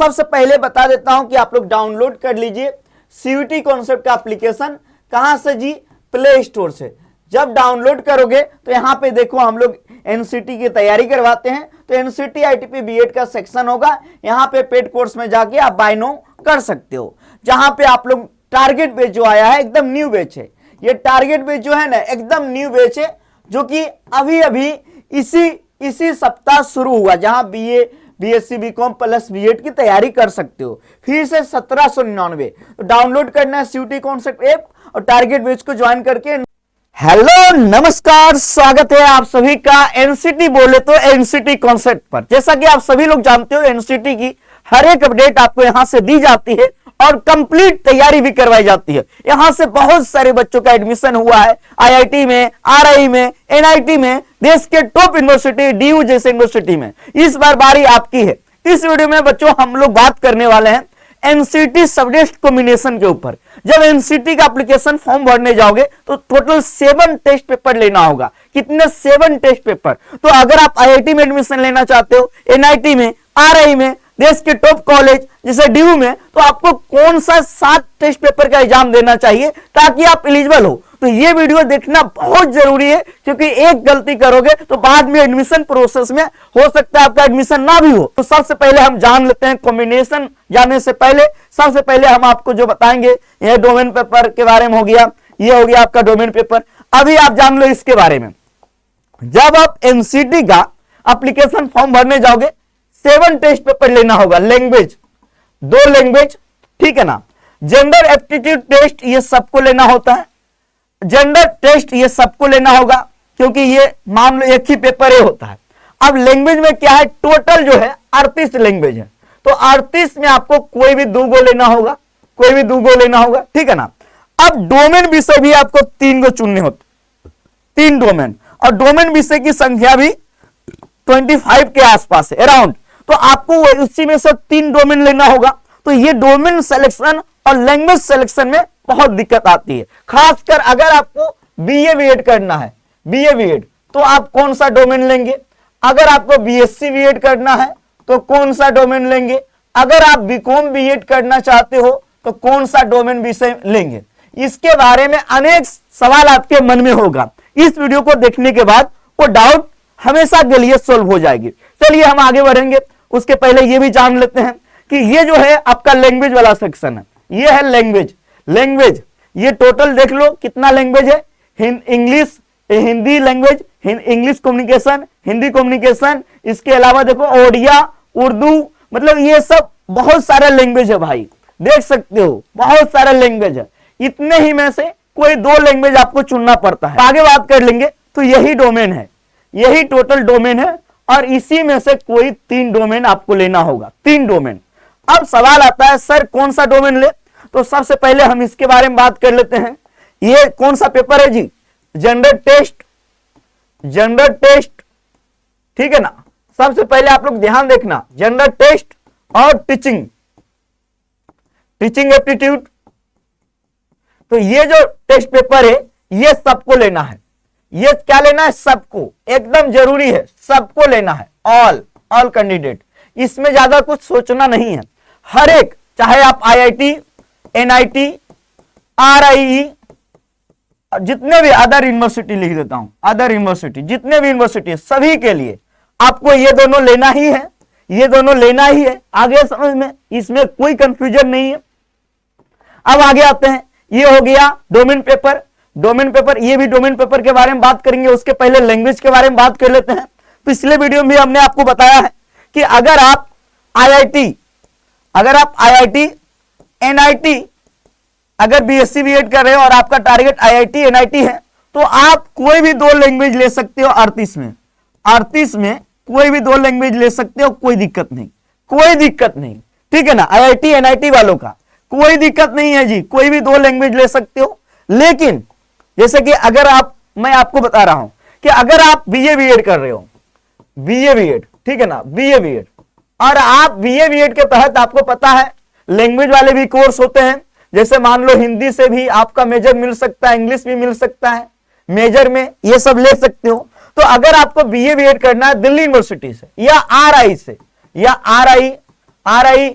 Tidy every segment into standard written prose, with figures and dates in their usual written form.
सबसे पहले बता देता हूं कि आप लोग डाउनलोड कर लीजिए सीयूटी कॉन्सेप्ट का एप्लीकेशन। कहां से जी? प्ले स्टोर से। जब डाउनलोड करोगे तो यहाँ पे देखो हम लोग एनसीटी की तैयारी करवाते हैं, तो एनसीटी आईटीपी बीएड का सेक्शन होगा, यहाँ पे पेड कोर्स में जाके आप बाय नो कर सकते हो। जहां पे आप लोग टारगेट बैच जो आया है एकदम न्यू बैच है। ये टारगेट बैच जो है ना एकदम न्यू बैच है, जो कि अभी अभी इसी सप्ताह शुरू हुआ, जहां BA BSc BCom plus BEd की तैयारी कर सकते हो। फीस है 1799। तो डाउनलोड करना है सीयूटी कॉन्सेप्ट ऐप और टारगेट बैच को ज्वाइन करके। हेलो नमस्कार, स्वागत है आप सभी का एनसीटी बोले तो एनसीटी कॉन्सेप्ट पर। जैसा कि आप सभी लोग जानते हो एनसीटी की हर एक अपडेट आपको यहां से दी जाती है और कंप्लीट तैयारी भी करवाई जाती है। यहां से बहुत सारे बच्चों का एडमिशन हुआ है आईआईटी में, आरआई में, एनआईटी में, देश के टॉप यूनिवर्सिटी डीयू जैसे यूनिवर्सिटी में। इस बार बारी आपकी है। इस वीडियो में बच्चों हम लोग बात करने वाले हैं एनसीटी सब्जेक्ट कॉम्बिनेशन के ऊपर। जब एनसीटी का एप्लीकेशन फॉर्म भरने जाओगे तो टोटल 7 टेस्ट पेपर लेना होगा। कितने? 7 टेस्ट पेपर। तो अगर आप आईआईटी में एडमिशन लेना चाहते हो, एनआईटी में, आरआई में, देश के टॉप कॉलेज जैसे डीयू में, तो आपको कौन सा 7 टेस्ट पेपर का एग्जाम देना चाहिए ताकि आप एलिजिबल हो। तो ये वीडियो देखना बहुत जरूरी है, क्योंकि एक गलती करोगे तो बाद में एडमिशन प्रोसेस में हो सकता है आपका एडमिशन ना भी हो। तो सबसे पहले हम जान लेते हैं कॉम्बिनेशन। जानने से पहले सबसे पहले हम आपको जो बताएंगे यह डोमेन पेपर के बारे में हो गया। ये हो गया आपका डोमेन पेपर। अभी आप जान लो इसके बारे में। जब आप एनसीटी का एप्लीकेशन फॉर्म भरने जाओगे 7 टेस्ट पेपर लेना होगा। लैंग्वेज 2 लैंग्वेज, ठीक है ना। जेंडर एप्टीट्यूड टेस्ट ये सबको लेना होता है। जेंडर टेस्ट ये सबको लेना होगा, क्योंकि ये मान लो एक ही पेपर ये होता है। अब लैंग्वेज में क्या है, टोटल जो है 38 लैंग्वेज है। तो 38 में आपको कोई भी 2 गो लेना होगा, कोई भी 2 गो लेना होगा, ठीक है ना। अब डोमेन विषय भी आपको 3 गो चुनने होते, 3 डोमेन, और डोमेन विषय की संख्या भी 25 के आसपास है अराउंड। तो आपको उसी में से 3 डोमेन लेना होगा। तो ये डोमेन सिलेक्शन और लैंग्वेज सिलेक्शन में बहुत दिक्कत आती है, खासकर अगर आपको बीए बीएड करना है। बीए बीएड तो आप कौन सा डोमेन लेंगे? अगर आपको बीएससी बीएड करना है तो कौन सा डोमेन लेंगे? अगर आप बीकॉम बीएड करना चाहते हो तो कौन सा डोमेन विषय लेंगे? इसके बारे में अनेक सवाल आपके मन में होगा। इस वीडियो को देखने के बाद वो डाउट हमेशा के लिए सोल्व हो जाएगी। चलिए हम आगे बढ़ेंगे। उसके पहले ये भी जान लेते हैं कि ये जो है आपका लैंग्वेज वाला सेक्शन है। ये है लैंग्वेज। लैंग्वेज ये टोटल देख लो कितना लैंग्वेज है। English, Hindi language, English communication, Hindi communication, इसके अलावा देखो ओडिया, उर्दू, मतलब ये सब बहुत सारे लैंग्वेज है भाई। देख सकते हो बहुत सारे लैंग्वेज है। इतने ही में से कोई 2 लैंग्वेज आपको चुनना पड़ता है। आगे बात कर लेंगे। तो यही डोमेन है, यही टोटल डोमेन है, और इसी में से कोई 3 डोमेन आपको लेना होगा। 3 डोमेन। अब सवाल आता है सर कौन सा डोमेन ले? तो सबसे पहले हम इसके बारे में बात कर लेते हैं। ये कौन सा पेपर है जी? Gender test. जेंडर टेस्ट, ठीक है ना। सबसे पहले आप लोग ध्यान देखना, जेंडर टेस्ट और टीचिंग एप्टीट्यूड। तो ये जो टेस्ट पेपर है ये सबको लेना है। ये क्या लेना है? सबको, एकदम जरूरी है, सबको लेना है। All candidate. इसमें ज्यादा कुछ सोचना नहीं है। हर एक, चाहे आप आईआईटी, एनआईटी, आरआई, जितने भी अदर यूनिवर्सिटी लिख देता हूं, अदर यूनिवर्सिटी, जितने भी यूनिवर्सिटी सभी के लिए आपको ये दोनों लेना ही है। ये दोनों लेना ही है। आगे समझ में, इसमें कोई कंफ्यूजन नहीं है। अब आगे आते हैं। ये हो गया डोमेन पेपर। डोमेन पेपर, ये भी डोमेन पेपर के बारे में बात करेंगे। उसके पहले लैंग्वेज के बारे में बात कर लेते हैं। पिछले वीडियो में हमने आपको बताया है कि अगर आप आईआईटी, एनआईटी, अगर बीएससी बीएड कर रहे हो और आपका टारगेट आईआईटी एनआईटी है, तो आप कोई भी 2 लैंग्वेज ले सकते हो। 38 में कोई भी 2 लैंग्वेज ले सकते हो, कोई दिक्कत नहीं, कोई दिक्कत नहीं, ठीक है ना। आईआईटी एनआईटी वालों का कोई दिक्कत नहीं है जी, कोई भी 2 लैंग्वेज ले सकते हो। लेकिन जैसे कि अगर आप, मैं आपको बता रहा हूं कि अगर आप बीए बीएड कर रहे हो, बीए बीएड, ठीक है ना, बीए बीएड, और आप बीए बीएड के तहत आपको पता है लैंग्वेज वाले भी कोर्स होते हैं। जैसे मान लो हिंदी से भी आपका मेजर मिल सकता है, इंग्लिश भी मिल सकता है मेजर में, ये सब ले सकते हो। तो अगर आपको बीए बीएड करना है दिल्ली यूनिवर्सिटी से या आरआई से, या आरआई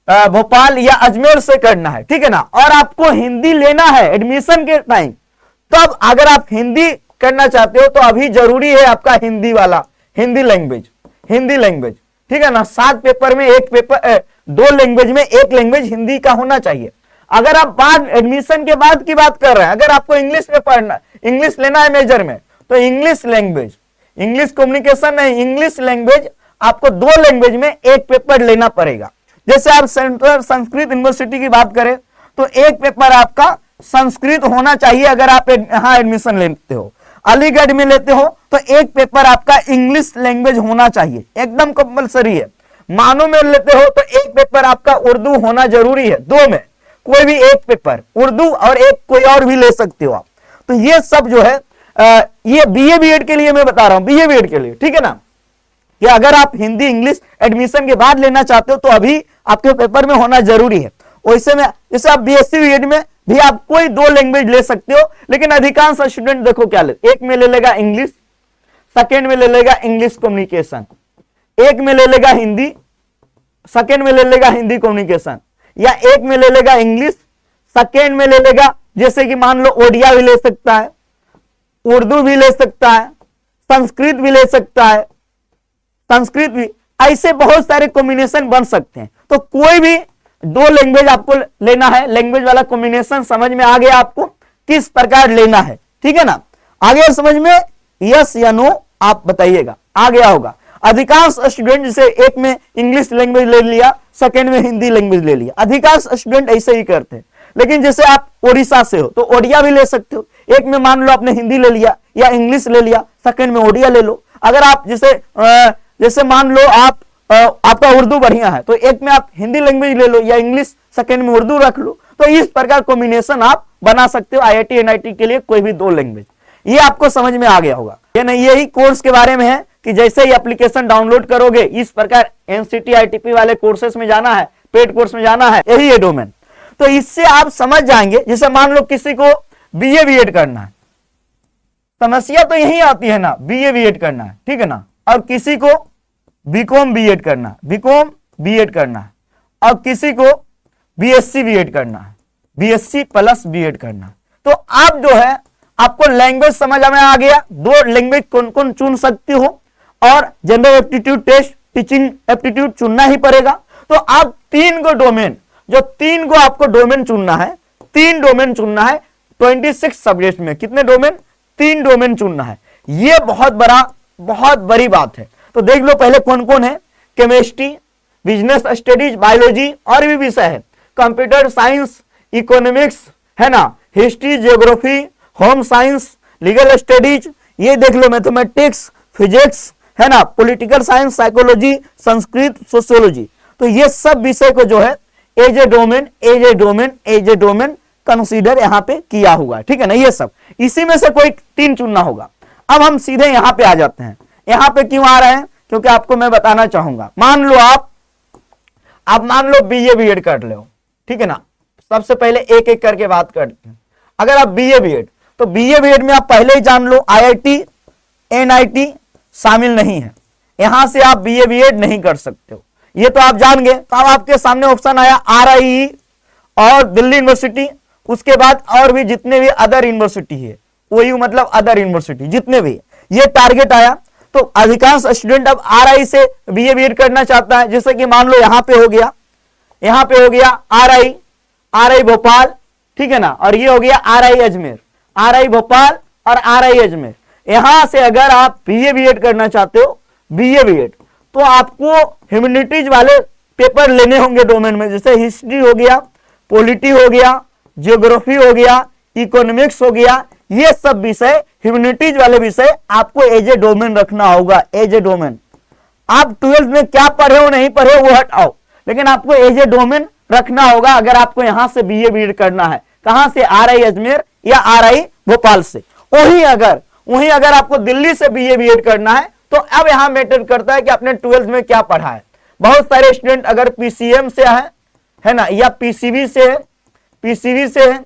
भोपाल या अजमेर से करना है, ठीक है ना, और आपको हिंदी लेना है एडमिशन के टाइम, तब अगर आप हिंदी करना चाहते हो तो अभी जरूरी है आपका हिंदी वाला, हिंदी लैंग्वेज, ठीक है ना। 7 पेपर में एक पेपर 2 लैंग्वेज में एक लैंग्वेज हिंदी का होना चाहिए। अगर आप बाद एडमिशन के बाद की बात कर रहे हैं, अगर आपको इंग्लिश में पढ़ना, इंग्लिश लेना है मेजर में, तो इंग्लिश लैंग्वेज, इंग्लिश कम्युनिकेशन नहीं, इंग्लिश लैंग्वेज आपको 2 लैंग्वेज में एक पेपर लेना पड़ेगा। जैसे आप सेंट्रल संस्कृत यूनिवर्सिटी की बात करें तो एक पेपर आपका संस्कृत होना चाहिए अगर आप यहाँ एडमिशन लेते हो। अलीगढ़ में लेते हो तो एक पेपर आपका इंग्लिश लैंग्वेज होना चाहिए, एकदम कंपलसरी है। मानो में लेते हो तो एक पेपर आपका उर्दू होना जरूरी है, 2 में कोई भी एक पेपर, उर्दू और एक कोई और भी ले सकते हो आप। तो ये सब जो है ये बीए बीएड के लिए मैं बता रहा हूं, बीए बीएड के लिए, ठीक है ना, कि अगर आप हिंदी इंग्लिश एडमिशन के बाद लेना चाहते हो तो अभी आपके पेपर में होना जरूरी है। वैसे में जैसे आप बीएससी बीएड में भी आप कोई 2 लैंग्वेज ले सकते हो, लेकिन अधिकांश स्टूडेंट देखो क्या ले, एक में ले लेगा इंग्लिश, सेकेंड में ले लेगा इंग्लिश कम्युनिकेशन, एक में ले लेगा हिंदी, सेकेंड में ले लेगा हिंदी कम्युनिकेशन, या एक में ले लेगा इंग्लिश, सेकेंड में ले लेगा, जैसे कि मान लो ओडिया भी ले सकता है, उर्दू भी ले सकता है, संस्कृत भी ले सकता है, संस्कृत भी, ऐसे बहुत सारे कॉम्बिनेशन बन सकते हैं। तो कोई भी 2 लैंग्वेज आपको लेना है, लैंग्वेज वाला कॉम्बिनेशन समझ में आ गया आपको किस प्रकार लेना है, ठीक है ना। आगे समझ में, यस या नो आप बताइएगा, आ गया होगा। अधिकांश स्टूडेंट जैसे एक में इंग्लिश लैंग्वेज ले लिया, सेकेंड में हिंदी लैंग्वेज ले लिया, अधिकांश स्टूडेंट ऐसे ही करते हैं। लेकिन जैसे आप उड़ीसा से हो तो ओडिया भी ले सकते हो, एक में मान लो आपने हिंदी ले लिया या इंग्लिश ले लिया, सेकेंड में ओडिया ले लो। अगर आप जैसे मान लो आप आपका उर्दू बढ़िया है तो एक में आप हिंदी लैंग्वेज ले लो या इंग्लिश, सेकेंड में उर्दू रख लो। तो इस प्रकार कॉम्बिनेशन आप बना सकते हो आईआईटी एनआईटी के लिए कोई भी 2 लैंग्वेज। ये आपको समझ में आ गया होगा। ये नहीं, यही कोर्स के बारे में है कि जैसे ही एप्लीकेशन डाउनलोड करोगे इस प्रकार एनसीटी आईटीपी वाले कोर्सेस में जाना है, पेड कोर्स में जाना है, यही है डोमेन। तो इससे आप समझ जाएंगे। जैसे मान लो किसी को बीए बीएड करना है, समस्या तो यही आती है ना, बीए बीएड करना है, ठीक है ना, और किसी को बीकॉम बीएड करना है, बीकॉम बीएड करना है, और किसी को बीएससी बीएड करना है, बीएससी प्लस बीएड करना है। तो आप जो है आपको लैंग्वेज समझ में आ गया, 2 लैंग्वेज कौन कौन चुन सकती हो, और general aptitude test, teaching aptitude चुनना ही पड़ेगा। तो आप 3 को डोमेन, जो 3 को आपको डोमेन चुनना है, 3 डोमेन चुनना है 26 सब्जेक्ट में। कितने डोमेन? 3 डोमेन चुनना है। ये बहुत बड़ी बात है। तो देख लो पहले कौन कौन है, केमिस्ट्री, बिजनेस स्टडीज, बायोलॉजी और भी विषय है, कंप्यूटर साइंस, इकोनॉमिक्स है ना, history, geography, home science, legal studies, ये देख लो, मैथमेटिक्स, फिजिक्स है ना, political science, psychology, Sanskrit, sociology. तो ये सब विषय को जो है एज ए डोमेन कंसीडर यहाँ पे किया हुआ है, ठीक है ना। ये सब इसी में से कोई 3 चुनना होगा। अब हम सीधे यहाँ पे आ जाते हैं। यहाँ पे क्यों आ रहे हैं? क्योंकि आपको मैं बताना चाहूंगा। मान लो आप मान लो बीए बीएड कर लो, ठीक है ना। सबसे पहले एक एक करके बात करते हैं। अगर आप बीए बीएड, तो बीए बीएड में आप पहले ही जान लो आईआईटी एनआईटी शामिल नहीं है, यहां से आप बीए बीएड नहीं कर सकते हो, ये तो आप जान गए। तो अब आपके सामने ऑप्शन आया आरआईई और दिल्ली यूनिवर्सिटी, उसके बाद और भी जितने भी अदर यूनिवर्सिटी है, ओयू मतलब अदर यूनिवर्सिटी जितने भी, ये टारगेट आया। तो अधिकांश स्टूडेंट अब आरआई से बीए बीएड करना चाहता है। जैसे कि मान लो यहाँ पे हो गया, यहाँ पे हो गया आरआई भोपाल, ठीक है ना, और ये हो गया आरआई अजमेर, आरआई भोपाल और आरआई अजमेर। यहां से अगर आप बीए बीएड करना चाहते हो, बीए बीएड, तो आपको ह्यूमैनिटीज वाले पेपर लेने होंगे डोमेन में। जैसे हिस्ट्री हो गया, पॉलिटी हो गया, ज्योग्राफी हो गया, इकोनॉमिक्स हो गया, ये सब विषय ह्यूमैनिटीज वाले विषय आपको एज ए डोमेन रखना होगा। एज ए डोमेन आप 12th में क्या पढ़े हो नहीं पढ़े वो हटाओ, लेकिन आपको एज ए डोमेन रखना होगा अगर आपको यहां से बीए बीएड करना है। कहां से? आरआई अजमेर या आरआई भोपाल से। वहीं अगर आपको दिल्ली से बीए बीएड करना है तो अब यहां मैटर करता है कि आपने 12th में क्या पढ़ा है। बहुत सारे स्टूडेंट अगर पीसीएम से है ना, या पीसीबी से है,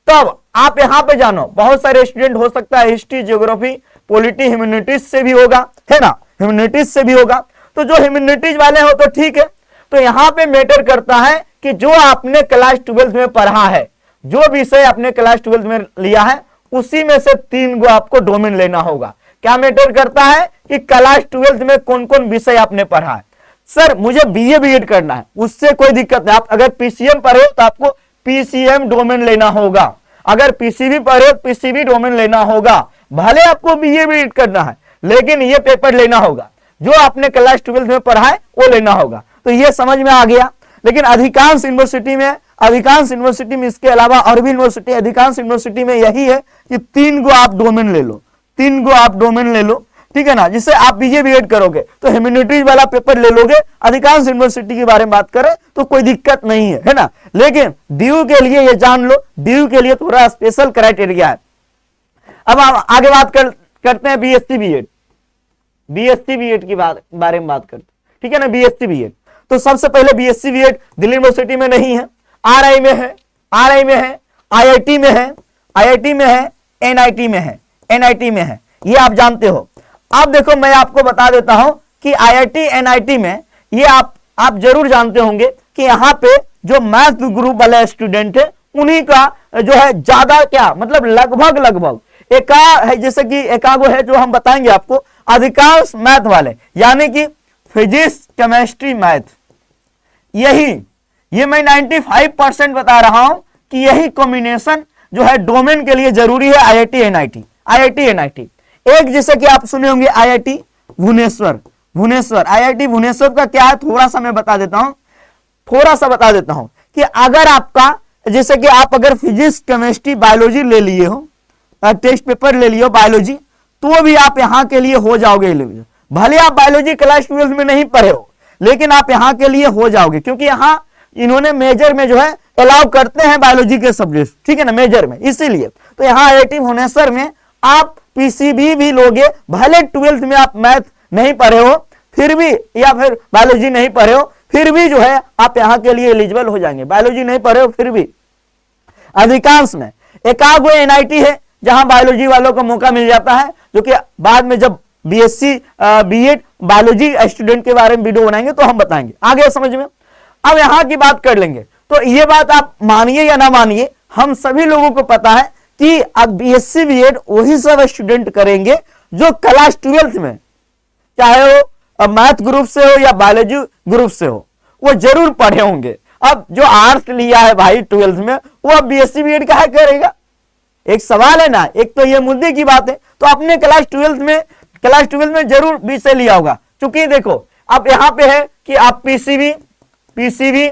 तब आप यहां पे जानो। बहुत सारे स्टूडेंट हो सकता है हिस्ट्री, ज्योग्राफी, पॉलिटी, ह्यूमैनिटीज से भी होगा, है ना, ह्यूमैनिटीज से भी होगा। तो जो ह्यूमैनिटीज वाले हो तो ठीक है। तो यहां पे मैटर करता है कि जो आपने क्लास 12th में पढ़ा है, जो विषय आपने क्लास 12th में लिया है, उसी में से 3 गो आपको डोमेन लेना होगा। क्या मैटर करता है कि क्लास 12th में कौन कौन विषय आपने पढ़ा है। सर मुझे बीए बीएड करना है, उससे कोई दिक्कत नहीं। आप अगर पीसीएम पढ़े हो तो आपको पीसीएम डोमेन लेना होगा, अगर पीसीबी पढ़े हो पीसीबी डोमेन लेना होगा। भले आपको बीए बीएड करना है, लेकिन ये पेपर लेना होगा, जो आपने क्लास 12th में पढ़ा है वो लेना होगा। तो ये समझ में आ गया। लेकिन अधिकांश यूनिवर्सिटी में इसके अलावा और भी यूनिवर्सिटी, अधिकांश यूनिवर्सिटी में यही है कि 3 गो आप डोमेन ले लो, 3 गो आप डोमेन ले लो, ठीक है ना। जिससे आप बीए बीएड करोगे तो ह्यूमैनिटीज वाला पेपर ले लोगे। अधिकांश यूनिवर्सिटी के बारे में बात करें तो कोई दिक्कत नहीं है ना। लेकिन डीयू के लिए ये जान लो, डीयू के लिए थोड़ा स्पेशल क्राइटेरिया है। अब हम आगे बात करते हैं बीएससी बीएड की बारे में बात करते हैं, ठीक है ना। बीएससी बीएड तो सबसे पहले बीएससी बीएड दिल्ली यूनिवर्सिटी में नहीं है, आरआई में है, आईआईटी में है, एनआईटी में है, ये आप जानते हो। अब देखो मैं आपको बता देता हूं कि आईआईटी एनआईटी में ये आप जरूर जानते होंगे कि यहाँ पे जो मैथ ग्रुप वाले स्टूडेंट है उन्हीं का जो है ज्यादा, क्या मतलब लगभग एका है, जैसे कि एकागो है जो हम बताएंगे आपको, अधिकांश मैथ वाले, यानी कि फिजिक्स केमिस्ट्री मैथ, ये मैं 95% बता रहा हूं कि यही कॉम्बिनेशन जो है डोमेन के लिए जरूरी है। आईआईटी एनआईटी एक, जैसे कि आप सुने होंगे आईआईटी भुवनेश्वर। आईआईटी भुवनेश्वर का क्या है थोड़ा सा मैं बता देता हूं कि अगर आपका, जैसे कि आप अगर फिजिक्स केमिस्ट्री बायोलॉजी ले लिए हो, टेस्ट पेपर ले लियो बायोलॉजी, तो भी आप यहाँ के लिए हो जाओगे। भले आप बायोलॉजी क्लास 12 में नहीं पढ़े हो, लेकिन आप यहाँ के लिए हो जाओगे, क्योंकि यहाँ इन्होंने मेजर में जो है अलाउ करते हैं बायोलॉजी के सब्जेक्ट, ठीक है ना, मेजर में। इसीलिए तो यहाँ आईआईटी भुवनेश्वर में आप पीसीबी भी लोगे, भले 12th में आप मैथ नहीं पढ़े हो फिर भी, या फिर बायोलॉजी नहीं पढ़े हो फिर भी जो है आप यहाँ के लिए एलिजिबल हो जाएंगे। बायोलॉजी नहीं पढ़े हो फिर भी। अधिकांश में एकागो एनआईटी है जहां बायोलॉजी वालों को मौका मिल जाता है, जो कि बाद में जब बीएससी बीएड बायोलॉजी स्टूडेंट के बारे में वीडियो बनाएंगे तो हम बताएंगे, आगे समझ में। अब यहाँ की बात कर लेंगे, तो ये बात आप मानिए या ना मानिए, हम सभी लोगों को पता है कि अब बीएससी बीएड वही सब स्टूडेंट करेंगे जो क्लास 12th में, चाहे वो मैथ ग्रुप से हो या बायोलॉजी ग्रुप से हो, वो जरूर पढ़े होंगे। अब जो आर्ट्स लिया है भाई 12th में, वो अब बीएससी बीएड का करेगा? एक सवाल है ना, एक तो ये मुद्दे की बात है। तो अपने क्लास 12th में जरूर विषय लिया होगा, क्योंकि देखो अब यहाँ पे है कि आप पीसीबी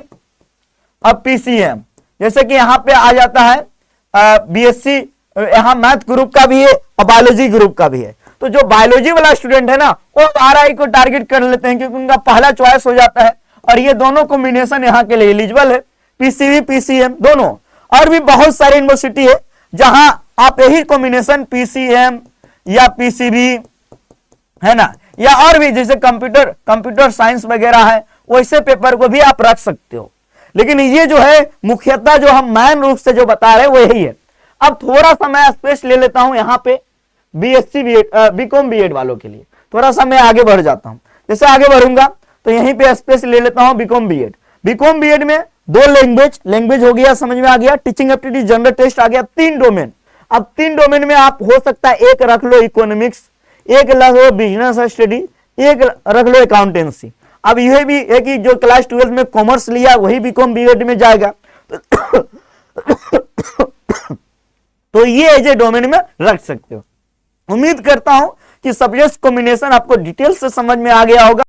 और पीसीएम, जैसे कि यहाँ पे आ जाता है बीएससी, यहाँ मैथ ग्रुप का भी है और बायोलॉजी ग्रुप का भी है। तो जो बायोलॉजी वाला स्टूडेंट है ना, वो आरआई को टारगेट कर लेते हैं, क्योंकि उनका पहला चॉइस हो जाता है। और ये दोनों कॉम्बिनेशन यहाँ के लिए एलिजिबल है, पीसीबी पीसीएम दोनों। और भी बहुत सारी यूनिवर्सिटी है जहां आप यही कॉम्बिनेशन पीसीएम या पीसीबी है ना, या और भी जैसे कंप्यूटर साइंस वगैरह है, वैसे पेपर को भी आप रख सकते हो। लेकिन ये जो है मुख्यतः जो हम मेन रूप से जो बता रहे हैं वो यही है। अब थोड़ा सा मैं स्पेस ले लेता हूं यहाँ पे बीएससी बीकॉम बीएड वालों के लिए, थोड़ा सा मैं आगे बढ़ जाता हूं। जैसे आगे बढ़ूंगा तो यहीं पे स्पेस ले लेता हूं बीकॉम बीएड में 2 लैंग्वेज हो गया, समझ में आ गया, टीचिंग एप्टीट्यूड जनरल टेस्ट आ गया, 3 डोमेन। अब 3 डोमेन में आप हो सकता है एक रख लो इकोनॉमिक्स, एक रख लो बिजनेस स्टडी, एक रख लो अकाउंटेंसी। अब यह भी है कि जो क्लास 12 में कॉमर्स लिया वही बीकॉम बीएड में जाएगा। तो ये एज ए डोमेन में रख सकते हो। उम्मीद करता हूं कि सब्जेक्ट कॉम्बिनेशन आपको डिटेल से समझ में आ गया होगा।